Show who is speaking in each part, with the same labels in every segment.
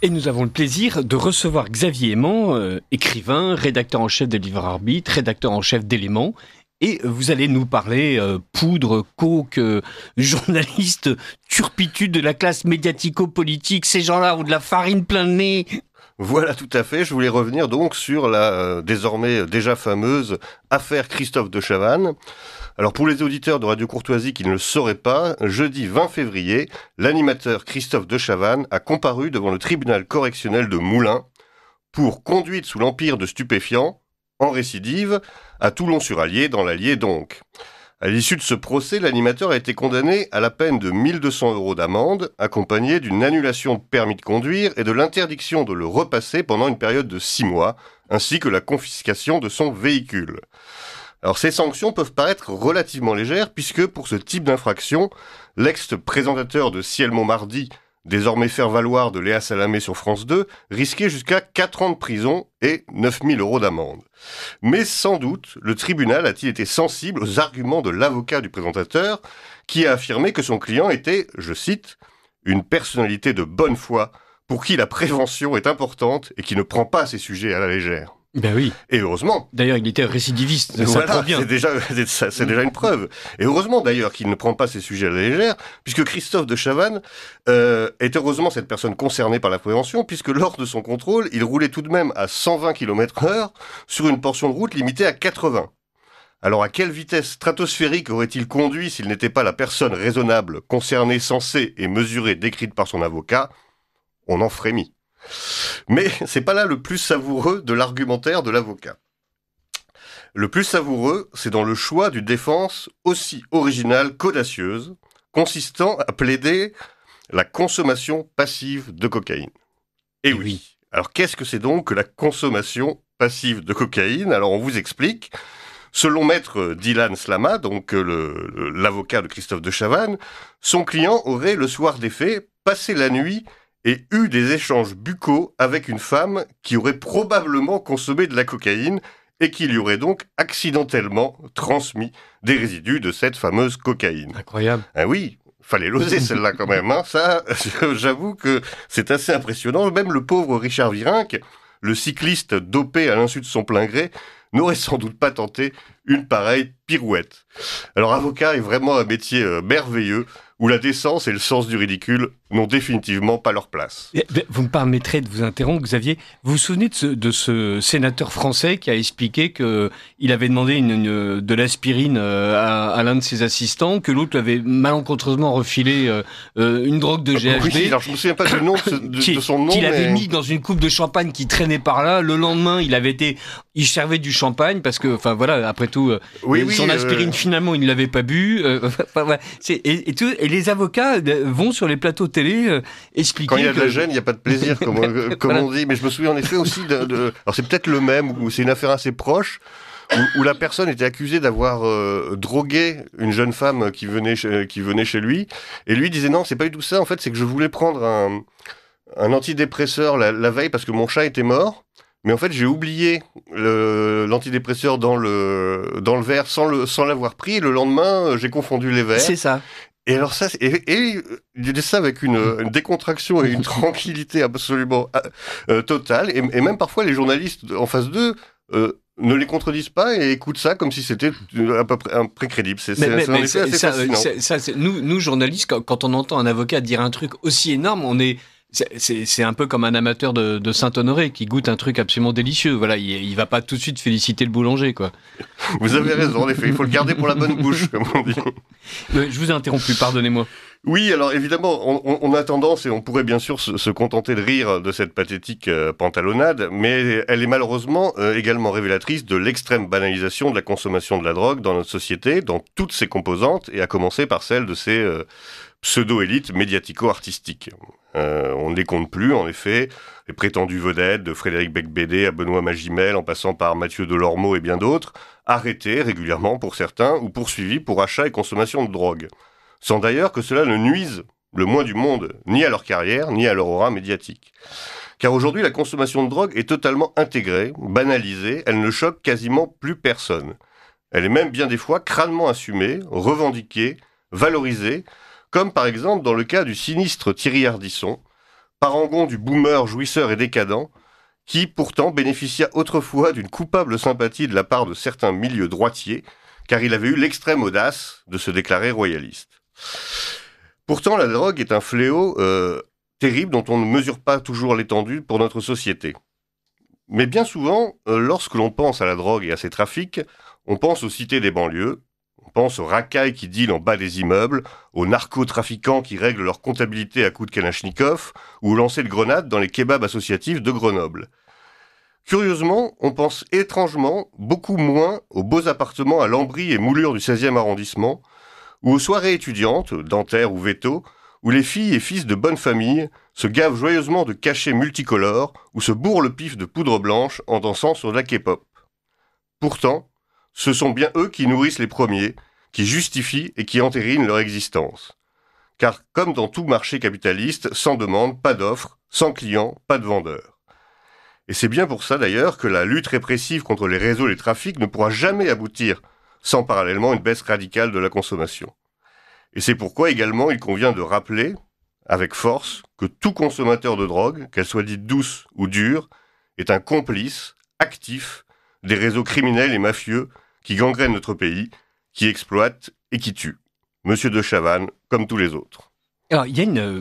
Speaker 1: Et nous avons le plaisir de recevoir Xavier Aimant, écrivain, rédacteur en chef de Libre Arbitre, rédacteur en chef d'Éléments. Et vous allez nous parler poudre, coke, journaliste, turpitude de la classe médiatico-politique. Ces gens-là ont de la farine plein le nez.
Speaker 2: Voilà, tout à fait. Je voulais revenir donc sur la désormais déjà fameuse affaire Christophe de Chavannes. Alors pour les auditeurs de Radio Courtoisie qui ne le sauraient pas, jeudi 20 février, l'animateur Christophe de Chavannes a comparu devant le tribunal correctionnel de Moulins pour conduite sous l'empire de stupéfiants, en récidive, à Toulon-sur-Allier, dans l'Allier donc. À l'issue de ce procès, l'animateur a été condamné à la peine de 1 200 € d'amende, accompagnée d'une annulation de permis de conduire et de l'interdiction de le repasser pendant une période de 6 mois, ainsi que la confiscation de son véhicule. Alors ces sanctions peuvent paraître relativement légères, puisque pour ce type d'infraction, l'ex-présentateur de Ciel Montmardi, désormais faire-valoir de Léa Salamé sur France 2, risquait jusqu'à 4 ans de prison et 9 000 € d'amende. Mais sans doute, le tribunal a-t-il été sensible aux arguments de l'avocat du présentateur, qui a affirmé que son client était, je cite, « une personnalité de bonne foi, pour qui la prévention est importante et qui ne prend pas ces sujets à la légère ».
Speaker 1: Ben oui.
Speaker 2: Et heureusement.
Speaker 1: D'ailleurs, il était récidiviste. Ça
Speaker 2: Voilà,
Speaker 1: bien.
Speaker 2: c'est déjà une preuve. Et heureusement d'ailleurs qu'il ne prend pas ces sujets à la légère, puisque Christophe de Chavannes est heureusement cette personne concernée par la prévention, puisque lors de son contrôle, il roulait tout de même à 120 km/h sur une portion de route limitée à 80. Alors à quelle vitesse stratosphérique aurait-il conduit s'il n'était pas la personne raisonnable, concernée, censée et mesurée décrite par son avocat? On en frémit. Mais c'est pas là le plus savoureux de l'argumentaire de l'avocat. Le plus savoureux, c'est dans le choix d'une défense aussi originale qu'audacieuse, consistant à plaider la consommation passive de cocaïne. Et oui. Alors qu'est-ce que c'est donc que la consommation passive de cocaïne? Alors on vous explique. Selon maître Dylan Slama, donc l'avocat de Christophe de Chavannes, son client aurait, le soir des faits, passé la nuit et eu des échanges buccaux avec une femme qui aurait probablement consommé de la cocaïne et qui lui aurait donc accidentellement transmis des résidus de cette fameuse cocaïne.
Speaker 1: Incroyable.
Speaker 2: Ah oui, fallait l'oser celle-là quand même. Hein. Ça, j'avoue que c'est assez impressionnant. Même le pauvre Richard Virenque, le cycliste dopé à l'insu de son plein gré, n'aurait sans doute pas tenté une pareille pirouette. Alors avocat est vraiment un métier merveilleux, où la décence et le sens du ridicule n'ont définitivement pas leur place.
Speaker 1: Vous me permettrez de vous interrompre, Xavier. Vous vous souvenez de ce sénateur français qui a expliqué qu'il avait demandé de l'aspirine à l'un de ses assistants, que l'autre lui avait malencontreusement refilé une drogue de GHB.
Speaker 2: Oui, alors je me souviens pas du nom de son nom.
Speaker 1: Qu'il avait mis dans une coupe de champagne qui traînait par là. Le lendemain, il servait du champagne parce que, enfin voilà, après tout, son aspirine finalement, il ne l'avait pas bu. Et les avocats vont sur les plateaux télé expliquer.
Speaker 2: Quand il y a de la gêne, il n'y a pas de plaisir, comme voilà. On dit. Mais je me souviens en effet aussi alors c'est peut-être le même, ou c'est une affaire assez proche, où la personne était accusée d'avoir drogué une jeune femme qui venait chez lui, et lui disait non, c'est pas du tout ça. En fait, c'est que je voulais prendre un antidépresseur la veille parce que mon chat était mort. Mais en fait, j'ai oublié l'antidépresseur dans le verre sans l'avoir pris. Et le lendemain, j'ai confondu les verres.
Speaker 1: C'est ça.
Speaker 2: Et alors ça, il dit ça avec une décontraction et une tranquillité absolument totale. Et même parfois, les journalistes en face d'eux ne les contredisent pas et écoutent ça comme si c'était à peu près un crédible. C'est en effet assez fascinant.
Speaker 1: Nous, journalistes, quand on entend un avocat dire un truc aussi énorme, on est... C'est un peu comme un amateur de Saint-Honoré qui goûte un truc absolument délicieux. Voilà, il va pas tout de suite féliciter le boulanger, quoi.
Speaker 2: Vous avez raison, en effet. Il faut le garder pour la bonne bouche, comme on dit.
Speaker 1: Je vous ai interrompu, pardonnez-moi.
Speaker 2: Oui, alors évidemment, on a tendance, et on pourrait bien sûr se contenter de rire de cette pathétique pantalonnade, mais elle est malheureusement également révélatrice de l'extrême banalisation de la consommation de la drogue dans notre société, dans toutes ses composantes, et à commencer par celle de ces pseudo-élites médiatico-artistiques. On ne les compte plus, en effet, les prétendues vedettes, de Frédéric Becbédé à Benoît Magimel, en passant par Mathieu Delormeau et bien d'autres, arrêtés régulièrement pour certains, ou poursuivis pour achat et consommation de drogue. Sans d'ailleurs que cela ne nuise le moins du monde, ni à leur carrière, ni à leur aura médiatique. Car aujourd'hui, la consommation de drogue est totalement intégrée, banalisée, elle ne choque quasiment plus personne. Elle est même bien des fois crânement assumée, revendiquée, valorisée, comme par exemple dans le cas du sinistre Thierry Ardisson, parangon du boomer jouisseur et décadent, qui pourtant bénéficia autrefois d'une coupable sympathie de la part de certains milieux droitiers, car il avait eu l'extrême audace de se déclarer royaliste. Pourtant, la drogue est un fléau terrible dont on ne mesure pas toujours l'étendue pour notre société. Mais bien souvent, lorsque l'on pense à la drogue et à ses trafics, on pense aux cités des banlieues, on pense aux racailles qui dealent en bas des immeubles, aux narcotrafiquants qui règlent leur comptabilité à coups de kalachnikov, ou aux lancers de grenades dans les kebabs associatifs de Grenoble. Curieusement, on pense étrangement beaucoup moins aux beaux appartements à lambris et moulures du 16e arrondissement, ou aux soirées étudiantes, dentaires ou vétos, où les filles et fils de bonne famille se gavent joyeusement de cachets multicolores ou se bourrent le pif de poudre blanche en dansant sur de la K-pop. Pourtant, ce sont bien eux qui nourrissent les premiers, qui justifient et qui entérinent leur existence. Car comme dans tout marché capitaliste, sans demande, pas d'offre, sans client, pas de vendeur. Et c'est bien pour ça d'ailleurs que la lutte répressive contre les réseaux et les trafics ne pourra jamais aboutir sans parallèlement une baisse radicale de la consommation. Et c'est pourquoi également il convient de rappeler, avec force, que tout consommateur de drogue, qu'elle soit dite douce ou dure, est un complice actif des réseaux criminels et mafieux qui gangrènent notre pays, qui exploitent et qui tuent. Monsieur de Chavannes, comme tous les autres.
Speaker 1: Alors, il y a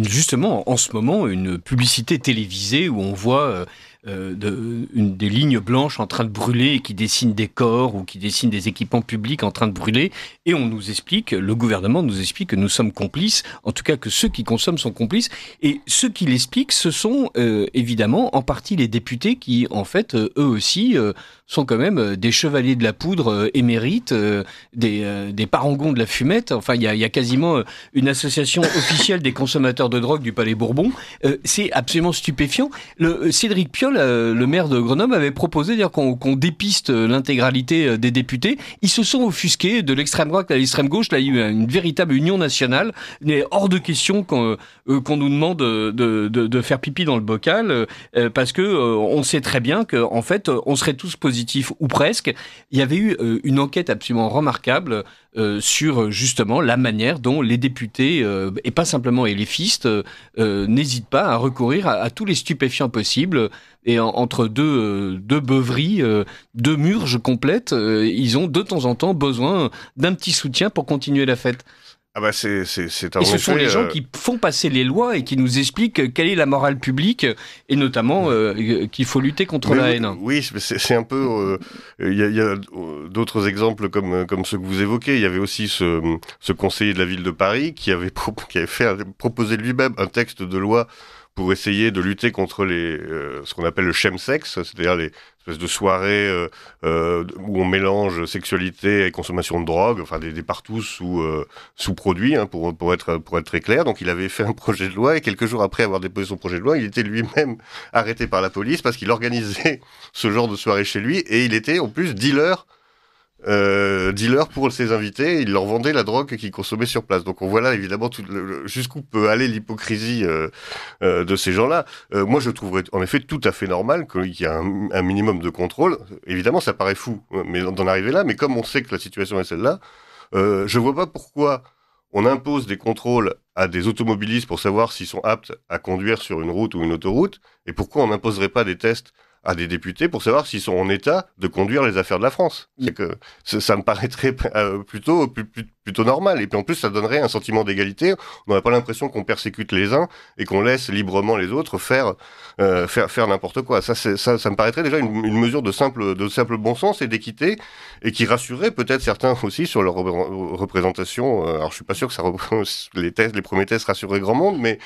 Speaker 1: justement en ce moment une publicité télévisée où on voit des lignes blanches en train de brûler et qui dessinent des corps ou qui dessinent des équipements publics en train de brûler. Et on nous explique, le gouvernement nous explique que nous sommes complices, en tout cas que ceux qui consomment sont complices. Et ceux qui l'expliquent, ce sont évidemment en partie les députés qui, en fait, eux aussi, sont quand même des chevaliers de la poudre émérites, des parangons de la fumette. Enfin, il y a quasiment une association officielle des consommateurs de drogue du Palais Bourbon. C'est absolument stupéfiant. Cédric Piolle, le maire de Grenoble, avait proposé dire qu'on dépiste l'intégralité des députés. Ils se sont offusqués de l'extrême droite à l'extrême gauche. Là, il y a eu une véritable union nationale. Il est hors de question qu'on nous demande de faire pipi dans le bocal, parce que on sait très bien qu'en fait, on serait tous positifs ou presque. Il y avait eu une enquête absolument remarquable sur justement la manière dont les députés, et pas simplement éléfistes, n'hésitent pas à recourir à tous les stupéfiants possibles. Et entre deux beuveries, deux murges complètes, ils ont de temps en temps besoin d'un petit soutien pour continuer la fête.
Speaker 2: Ah bah c'est un
Speaker 1: et ce sont les gens qui font passer les lois et qui nous expliquent quelle est la morale publique et notamment qu'il faut lutter contre la haine.
Speaker 2: Oui, c'est un peu... Il y a d'autres exemples comme ceux que vous évoquez. Il y avait aussi ce conseiller de la ville de Paris qui avait proposé lui-même un texte de loi pour essayer de lutter contre ce qu'on appelle le chemsex, c'est-à-dire les espèces de soirées où on mélange sexualité et consommation de drogue, enfin des partous sous produits, hein, pour être très clair. Donc il avait fait un projet de loi et quelques jours après avoir déposé son projet de loi, il était lui-même arrêté par la police parce qu'il organisait ce genre de soirée chez lui et il était en plus dealer pour ses invités, il leur vendait la drogue qu'ils consommaient sur place. Donc on voit là évidemment jusqu'où peut aller l'hypocrisie de ces gens-là. Moi je trouverais en effet tout à fait normal qu'il y ait un minimum de contrôle. Évidemment ça paraît fou mais d'en arriver là, mais comme on sait que la situation est celle-là, je vois pas pourquoi on impose des contrôles à des automobilistes pour savoir s'ils sont aptes à conduire sur une route ou une autoroute, et pourquoi on n'imposerait pas des tests à des députés pour savoir s'ils sont en état de conduire les affaires de la France. C'est que ça me paraîtrait plutôt normal. Et puis en plus, ça donnerait un sentiment d'égalité. On n'aurait pas l'impression qu'on persécute les uns et qu'on laisse librement les autres faire n'importe quoi. Ça me paraîtrait déjà une mesure de simple bon sens et d'équité, et qui rassurerait peut-être certains aussi sur leur représentation. Alors je suis pas sûr que les premiers tests rassureraient grand monde, mais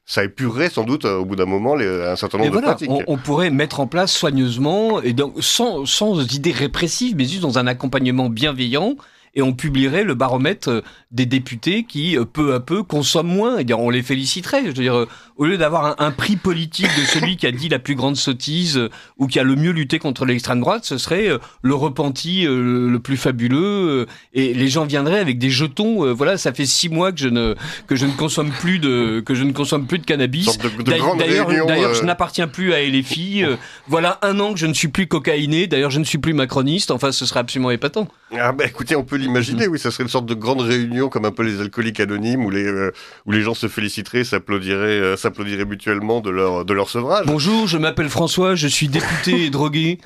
Speaker 2: ça épurerait sans doute au bout d'un moment un certain nombre de pratiques.
Speaker 1: On pourrait mettre en place soigneusement, et donc sans idée répressive, mais juste dans un accompagnement bienveillant, et on publierait le baromètre des députés qui, peu à peu, consomment moins. Et on les féliciterait. Je veux dire, au lieu d'avoir un prix politique de celui qui a dit la plus grande sottise ou qui a le mieux lutté contre l'extrême droite, ce serait le repenti le plus fabuleux. Et les gens viendraient avec des jetons. Voilà, ça fait 6 mois que je ne consomme plus de cannabis. D'ailleurs, je n'appartiens plus à LFI. Voilà 1 an que je ne suis plus cocaïné. D'ailleurs, je ne suis plus macroniste. Enfin, ce serait absolument épatant.
Speaker 2: Ah bah écoutez, on peut l'imaginer, oui, ça serait une sorte de grande réunion comme un peu les alcooliques anonymes où les gens se féliciteraient, s'applaudiraient s'applaudiraient mutuellement de leur sevrage.
Speaker 1: Bonjour, je m'appelle François, je suis député et drogué.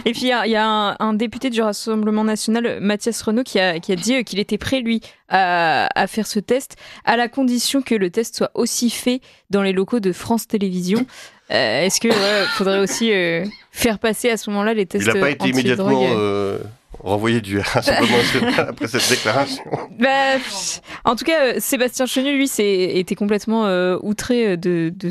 Speaker 3: Et puis il y a un député du Rassemblement national, Mathias Renaud, qui a dit qu'il était prêt, lui, à faire ce test, à la condition que le test soit aussi fait dans les locaux de France Télévisions. Est-ce qu'il faudrait aussi faire passer à ce moment-là les tests
Speaker 2: antidrogue ? Il n'a pas été immédiatement renvoyé du Rassemblement national après cette déclaration.
Speaker 3: En tout cas, Sébastien Chenu, lui, était complètement outré de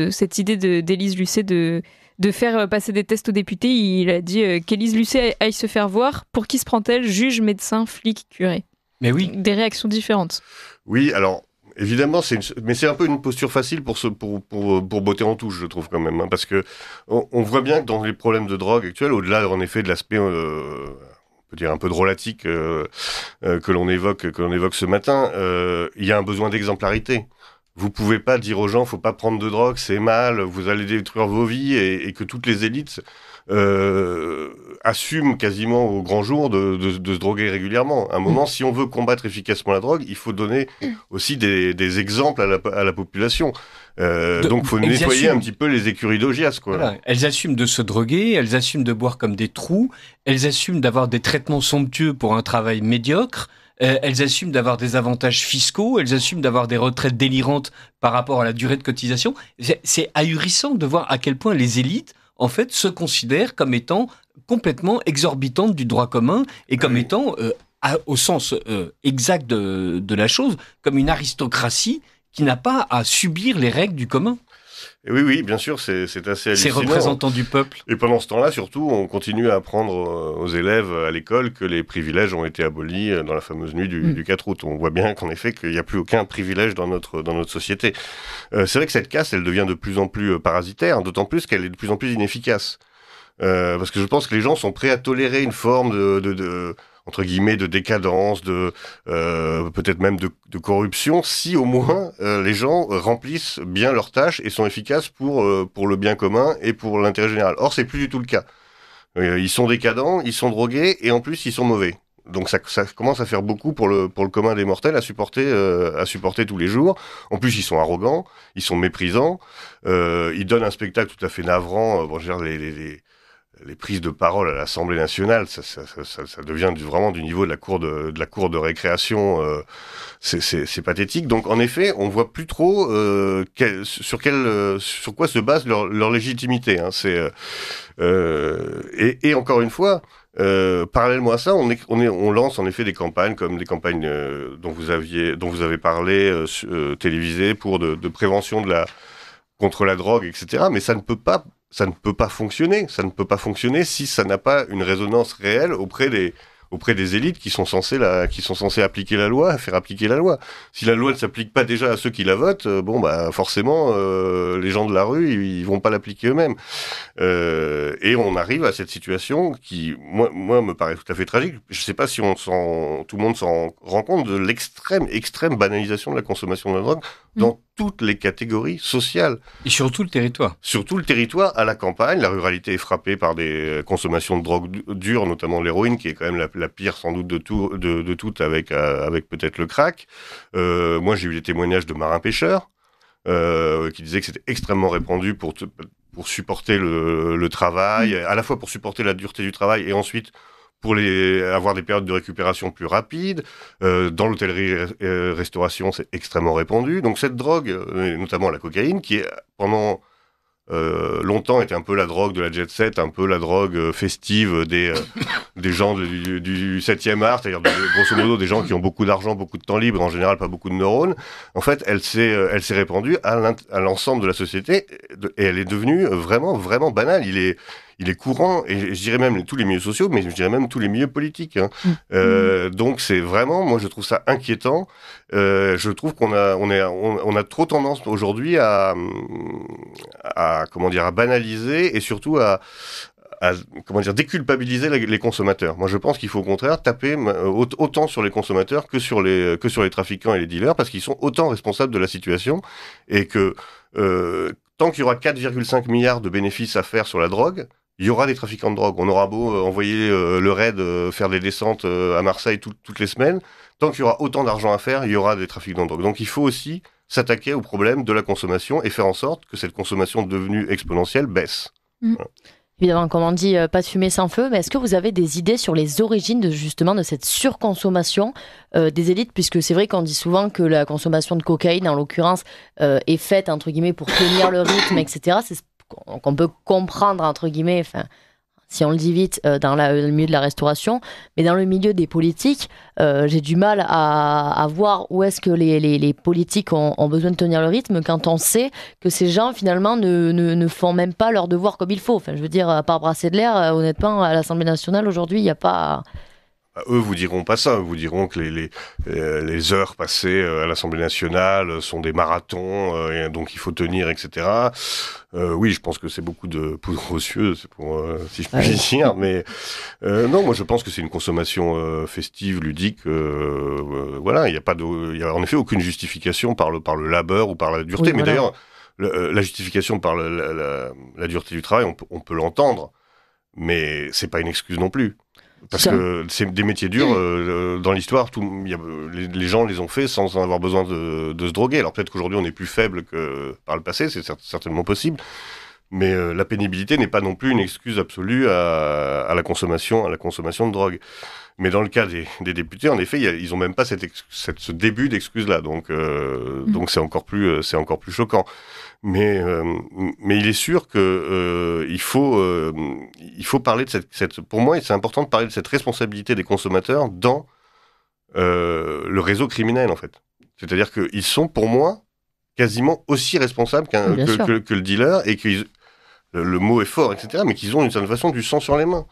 Speaker 3: cette idée d'Élise Lucet de faire passer des tests aux députés. Il a dit qu'Élise Lucet aille se faire voir. Pour qui se prend-elle ? Juge, médecin, flic, curé.
Speaker 1: Mais oui.
Speaker 3: Des réactions différentes.
Speaker 2: Oui, alors évidemment, mais c'est un peu une posture facile pour botter en touche, je trouve quand même, hein, parce que on voit bien que dans les problèmes de drogue actuels, au-delà en effet de l'aspect on peut dire un peu drôlatique que l'on évoque ce matin, il y a un besoin d'exemplarité. Vous pouvez pas dire aux gens, faut pas prendre de drogue, c'est mal, vous allez détruire vos vies, et que toutes les élites assument quasiment au grand jour de se droguer régulièrement. À un moment, si on veut combattre efficacement la drogue, il faut donner aussi des exemples à la population. Donc, il faut nettoyer un petit peu les écuries d'Augias, quoi.
Speaker 1: Voilà. Elles assument de se droguer, elles assument de boire comme des trous, elles assument d'avoir des traitements somptueux pour un travail médiocre. Elles assument d'avoir des avantages fiscaux, elles assument d'avoir des retraites délirantes par rapport à la durée de cotisation. C'est ahurissant de voir à quel point les élites, en fait, se considèrent comme étant complètement exorbitantes du droit commun et comme étant, au sens exact de la chose, comme une aristocratie qui n'a pas à subir les règles du commun.
Speaker 2: Et oui, bien sûr, c'est assez hallucinant.
Speaker 1: Ces représentants du peuple.
Speaker 2: Et pendant ce temps-là, surtout, on continue à apprendre aux élèves à l'école que les privilèges ont été abolis dans la fameuse nuit du 4 août. On voit bien qu'en effet, qu'il n'y a plus aucun privilège dans notre société. C'est vrai que cette casse, elle devient de plus en plus parasitaire, d'autant plus qu'elle est de plus en plus inefficace. Parce que je pense que les gens sont prêts à tolérer une forme entre guillemets, de décadence, peut-être même de corruption, si au moins les gens remplissent bien leurs tâches et sont efficaces pour le bien commun et pour l'intérêt général. Or, c'est plus du tout le cas. Ils sont décadents, ils sont drogués et en plus, ils sont mauvais. Donc ça commence à faire beaucoup pour le commun des mortels à supporter tous les jours. En plus, ils sont arrogants, ils sont méprisants, ils donnent un spectacle tout à fait navrant. Les prises de parole à l'Assemblée nationale, ça devient vraiment du niveau de la cour de récréation. C'est pathétique. Donc en effet, on voit plus trop sur quoi se base leur légitimité. Hein. Et encore une fois, parallèlement à ça, on lance en effet des campagnes comme des campagnes dont vous avez parlé télévisées pour de prévention contre la drogue, etc. Mais ça ne peut pas fonctionner. Ça ne peut pas fonctionner si ça n'a pas une résonance réelle auprès des élites qui sont censées appliquer la loi, faire appliquer la loi. Si la loi ne s'applique pas déjà à ceux qui la votent, forcément, les gens de la rue, ils vont pas l'appliquer eux-mêmes. Et on arrive à cette situation qui, moi, me paraît tout à fait tragique. Je sais pas si tout le monde s'en rend compte de extrême banalisation de la consommation de la drogue dans toutes les catégories sociales.
Speaker 1: Et sur tout le territoire.
Speaker 2: Sur tout le territoire, à la campagne, la ruralité est frappée par des consommations de drogue dures, notamment l'héroïne, qui est quand même la pire sans doute de toutes, avec peut-être le crack. Moi, j'ai eu des témoignages de marins-pêcheurs qui disaient que c'était extrêmement répandu pour supporter le travail, à la fois pour supporter la dureté du travail et ensuite pour avoir des périodes de récupération plus rapides. Dans l'hôtellerie-restauration, c'est extrêmement répandu. Donc cette drogue, notamment la cocaïne, qui pendant longtemps était un peu la drogue de la jet set, un peu la drogue festive des gens du 7e art, c'est-à-dire grosso modo des gens qui ont beaucoup d'argent, beaucoup de temps libre, en général pas beaucoup de neurones. En fait, elle s'est répandue à l'ensemble de la société et elle est devenue vraiment, vraiment banale. Il est courant, et je dirais même tous les milieux sociaux, mais je dirais même tous les milieux politiques. Hein. Donc c'est vraiment, moi je trouve ça inquiétant. Je trouve qu'on a trop tendance aujourd'hui à banaliser et surtout à déculpabiliser les consommateurs. Moi je pense qu'il faut au contraire taper autant sur les consommateurs que sur les trafiquants et les dealers, parce qu'ils sont autant responsables de la situation, et que tant qu'il y aura 4,5 milliards de bénéfices à faire sur la drogue, il y aura des trafiquants de drogue. On aura beau envoyer le raid faire des descentes à Marseille toutes les semaines. Tant qu'il y aura autant d'argent à faire, il y aura des trafiquants de drogue. Donc il faut aussi s'attaquer au problème de la consommation et faire en sorte que cette consommation devenue exponentielle baisse. Voilà.
Speaker 4: Évidemment, comme on dit, pas de fumée sans feu, mais est-ce que vous avez des idées sur les origines de cette surconsommation des élites, puisque c'est vrai qu'on dit souvent que la consommation de cocaïne, en l'occurrence, est faite, entre guillemets, pour tenir le rythme, etc. C'est ce qu'on peut comprendre, entre guillemets, si on le dit vite, dans le milieu de la restauration, mais dans le milieu des politiques, j'ai du mal à voir où est-ce que les politiques ont besoin de tenir le rythme quand on sait que ces gens, finalement, ne font même pas leur devoir comme il faut. Enfin, je veux dire, à part brasser de l'air, honnêtement, à l'Assemblée nationale, aujourd'hui, il n'y a pas...
Speaker 2: Eux vous diront pas ça, eux vous diront que les heures passées à l'Assemblée nationale sont des marathons, et donc il faut tenir, etc. Oui, je pense que c'est beaucoup de poudre aux yeux, c'est pour, si je puis dire, mais non, moi je pense que c'est une consommation festive, ludique. Voilà, il y a en effet aucune justification par le labeur ou par la dureté.
Speaker 4: Oui,
Speaker 2: mais
Speaker 4: voilà.
Speaker 2: d'ailleurs, la justification par la dureté du travail, on peut l'entendre, mais c'est pas une excuse non plus. Parce que c'est des métiers durs, dans l'histoire, les gens les ont fait sans en avoir besoin de se droguer. Alors peut-être qu'aujourd'hui on est plus faible que par le passé, c'est certainement possible, mais la pénibilité n'est pas non plus une excuse absolue à la consommation de drogue. Mais dans le cas des députés, en effet, ils ont même pas ce début d'excuse-là, donc c'est encore plus choquant. Mais il est sûr que il faut parler de cette. Pour moi, c'est important de parler de cette responsabilité des consommateurs dans le réseau criminel, en fait. C'est-à-dire qu'ils sont, pour moi, quasiment aussi responsables que le dealer, et que le mot est fort, etc., mais qu'ils ont d'une certaine façon du sang sur les mains.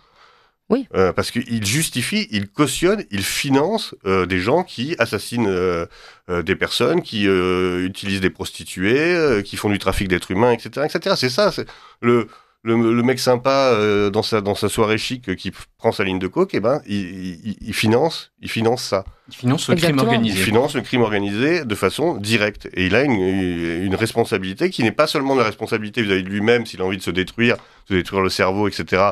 Speaker 4: Oui.
Speaker 2: Parce qu'ils justifient, ils cautionnent, ils financent des gens qui assassinent des personnes, qui utilisent des prostituées, qui font du trafic d'êtres humains, etc., etc. C'est ça, c'est le mec sympa dans sa soirée chic qui prend sa ligne de coke, il finance ça.
Speaker 1: Il finance le crime organisé.
Speaker 2: Il finance le crime organisé de façon directe. Et il a une responsabilité qui n'est pas seulement la responsabilité vis-à-vis de lui-même, s'il a envie de se détruire le cerveau, etc.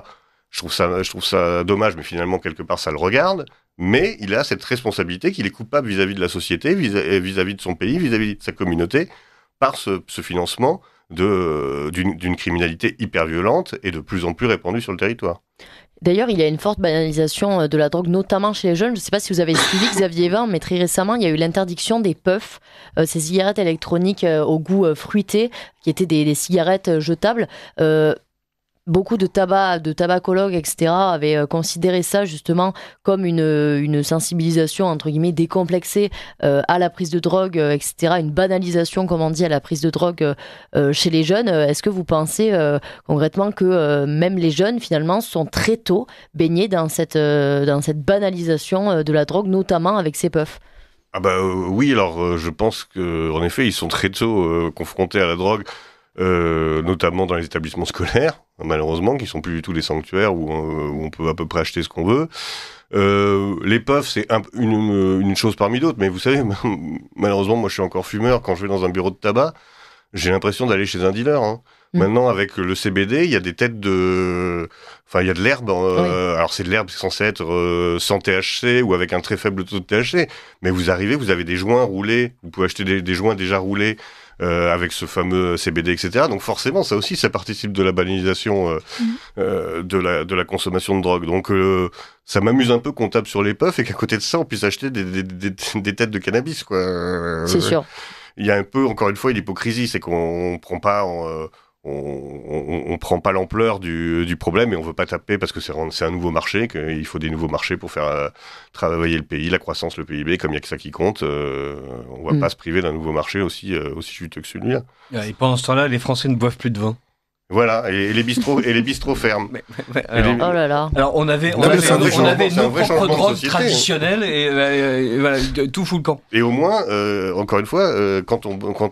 Speaker 2: Je trouve ça dommage, mais finalement, quelque part, ça le regarde. Mais il a cette responsabilité qu'il est coupable vis-à-vis de la société, vis-à-vis de son pays, vis-à-vis de sa communauté, par ce financement d'une criminalité hyper violente et de plus en plus répandue sur le territoire.
Speaker 4: D'ailleurs, il y a une forte banalisation de la drogue, notamment chez les jeunes. Je ne sais pas si vous avez suivi Xavier Evin, mais très récemment, il y a eu l'interdiction des puffs, ces cigarettes électroniques au goût fruité, qui étaient des cigarettes jetables. Beaucoup de tabacologues, etc., avaient considéré ça justement comme une sensibilisation, entre guillemets, décomplexée à la prise de drogue, etc., une banalisation, comme on dit, à la prise de drogue chez les jeunes. Est-ce que vous pensez concrètement que même les jeunes, finalement, sont très tôt baignés dans cette banalisation de la drogue, notamment avec ces puffs?
Speaker 2: Oui, alors je pense qu'en effet, ils sont très tôt confrontés à la drogue, notamment dans les établissements scolaires, malheureusement, qui sont plus du tout des sanctuaires où on peut à peu près acheter ce qu'on veut. Les puffs, c'est une chose parmi d'autres, mais vous savez, malheureusement, moi je suis encore fumeur. Quand je vais dans un bureau de tabac, j'ai l'impression d'aller chez un dealer. Maintenant, avec le CBD, il y a des têtes il y a de l'herbe.
Speaker 4: Oui.
Speaker 2: Alors c'est de l'herbe, c'est censé être sans THC ou avec un très faible taux de THC. Mais vous avez des joints roulés. Vous pouvez acheter des joints déjà roulés avec ce fameux CBD, etc. Donc forcément, ça aussi, ça participe de la banalisation de la consommation de drogue. Donc ça m'amuse un peu qu'on tape sur les puffs et qu'à côté de ça, on puisse acheter des têtes de cannabis, quoi.
Speaker 4: C'est sûr.
Speaker 2: Il y a un peu, encore une fois, l'hypocrisie, c'est qu'on prend pas on prend pas l'ampleur du problème et on veut pas taper parce que c'est un nouveau marché, qu'il faut des nouveaux marchés pour faire travailler le pays, la croissance, le PIB, comme il y a que ça qui compte. On va pas se priver d'un nouveau marché aussi juteux que celui-là.
Speaker 1: Et pendant ce temps-là, les Français ne boivent plus de vin.
Speaker 2: Voilà, et les bistrots ferment.
Speaker 1: Alors,
Speaker 4: oh là là.
Speaker 1: Alors on avait nos propres drogues traditionnelles et voilà, tout fout le camp.
Speaker 2: Et au moins, encore une fois, quand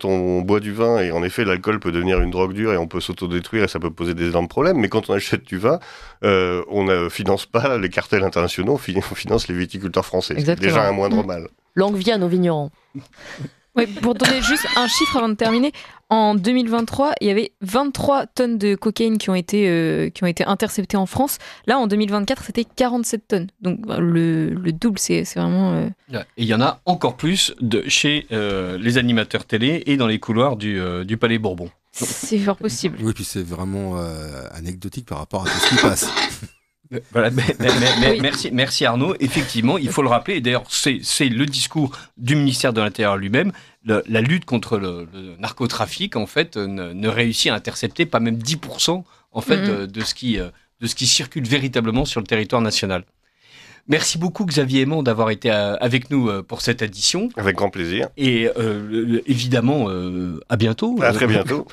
Speaker 2: on boit du vin, et en effet l'alcool peut devenir une drogue dure et on peut s'autodétruire et ça peut poser des énormes problèmes, mais quand on achète du vin, on ne finance pas les cartels internationaux, on finance les viticulteurs français. Exactement. C'est déjà un moindre mal.
Speaker 4: Longue vie à nos vignerons.
Speaker 3: Ouais, pour donner juste un chiffre avant de terminer, en 2023, il y avait 23 tonnes de cocaïne qui ont été interceptées en France. Là, en 2024, c'était 47 tonnes. Donc le double, c'est vraiment...
Speaker 1: Et il y en a encore plus chez les animateurs télé et dans les couloirs du Palais Bourbon.
Speaker 3: C'est fort possible.
Speaker 5: Oui, puis c'est vraiment anecdotique par rapport à tout ce qui passe.
Speaker 1: Voilà,
Speaker 3: Oui.
Speaker 1: merci Arnaud. Effectivement, il faut le rappeler, et d'ailleurs c'est le discours du ministère de l'Intérieur lui-même, la lutte contre le narcotrafic en fait ne réussit à intercepter pas même 10% en fait de ce qui circule véritablement sur le territoire national. Merci beaucoup Xavier Aimant d'avoir été avec nous pour cette édition
Speaker 2: Avec grand plaisir.
Speaker 1: et évidemment à bientôt.
Speaker 2: À très bientôt.